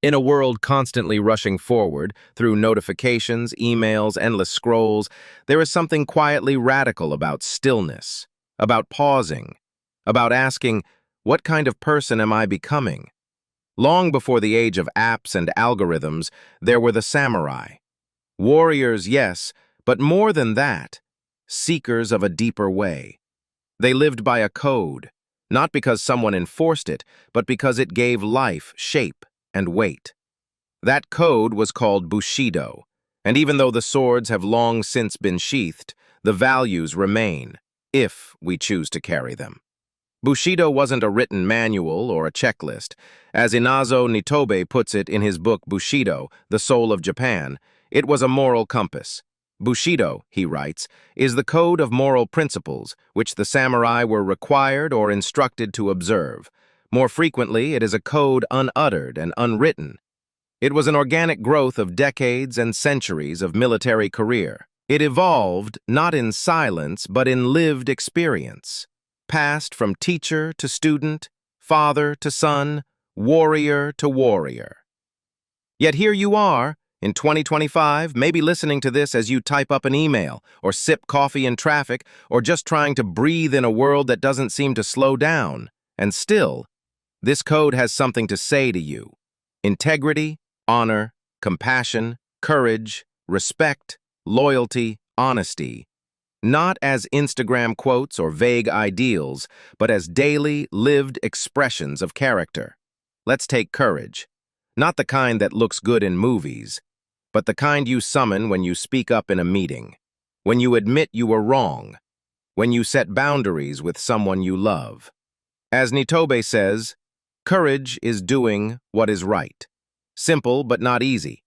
In a world constantly rushing forward, through notifications, emails, endless scrolls, there is something quietly radical about stillness, about pausing, about asking, what kind of person am I becoming? Long before the age of apps and algorithms, there were the samurai. Warriors, yes, but more than that, seekers of a deeper way. They lived by a code, not because someone enforced it, but because it gave life shape and weight. That code was called Bushido, and even though the swords have long since been sheathed, the values remain, if we choose to carry them. Bushido wasn't a written manual or a checklist. As Inazō Nitobe puts it in his book Bushido, The Soul of Japan, it was a moral compass. Bushido, he writes, is the code of moral principles which the samurai were required or instructed to observe. More frequently, it is a code unuttered and unwritten. It was an organic growth of decades and centuries of military career. It evolved not in silence, but in lived experience. Passed from teacher to student, father to son, warrior to warrior. Yet here you are, in 2025, maybe listening to this as you type up an email, or sip coffee in traffic, or just trying to breathe in a world that doesn't seem to slow down. And still, this code has something to say to you. Integrity, honor, compassion, courage, respect, loyalty, honesty. Not as Instagram quotes or vague ideals, but as daily, lived expressions of character. Let's take courage. Not the kind that looks good in movies, but the kind you summon when you speak up in a meeting, when you admit you were wrong, when you set boundaries with someone you love. As Nitobe says, courage is doing what is right. Simple, but not easy.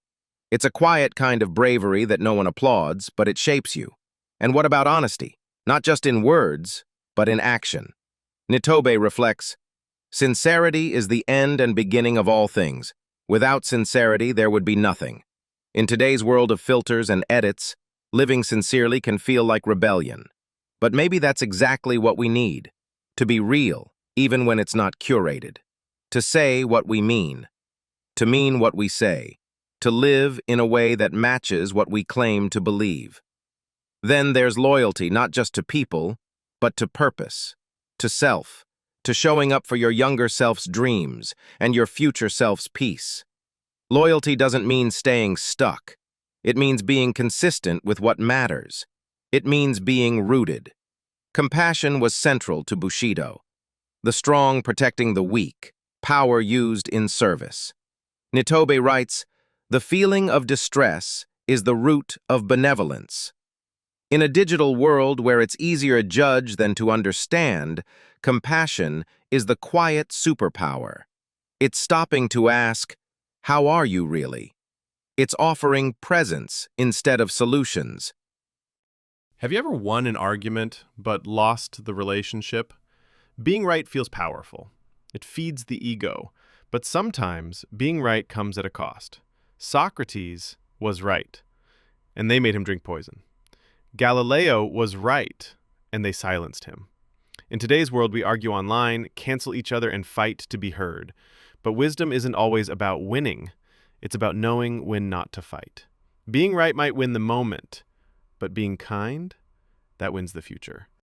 It's a quiet kind of bravery that no one applauds, but it shapes you. And what about honesty? Not just in words, but in action. Nitobe reflects, sincerity is the end and beginning of all things. Without sincerity, there would be nothing. In today's world of filters and edits, living sincerely can feel like rebellion. But maybe that's exactly what we need. To be real, even when it's not curated. To say what we mean. To mean what we say. To live in a way that matches what we claim to believe. Then there's loyalty, not just to people, but to purpose, to self, to showing up for your younger self's dreams and your future self's peace. Loyalty doesn't mean staying stuck. It means being consistent with what matters. It means being rooted. Compassion was central to Bushido. The strong protecting the weak, power used in service. Nitobe writes, the feeling of distress is the root of benevolence. In a digital world where it's easier to judge than to understand, compassion is the quiet superpower. It's stopping to ask, how are you really? It's offering presence instead of solutions. Have you ever won an argument but lost the relationship? Being right feels powerful. It feeds the ego. But sometimes being right comes at a cost. Socrates was right, and they made him drink poison. Galileo was right, and they silenced him. In today's world, we argue online, cancel each other, and fight to be heard. But wisdom isn't always about winning. It's about knowing when not to fight. Being right might win the moment, but being kind, that wins the future.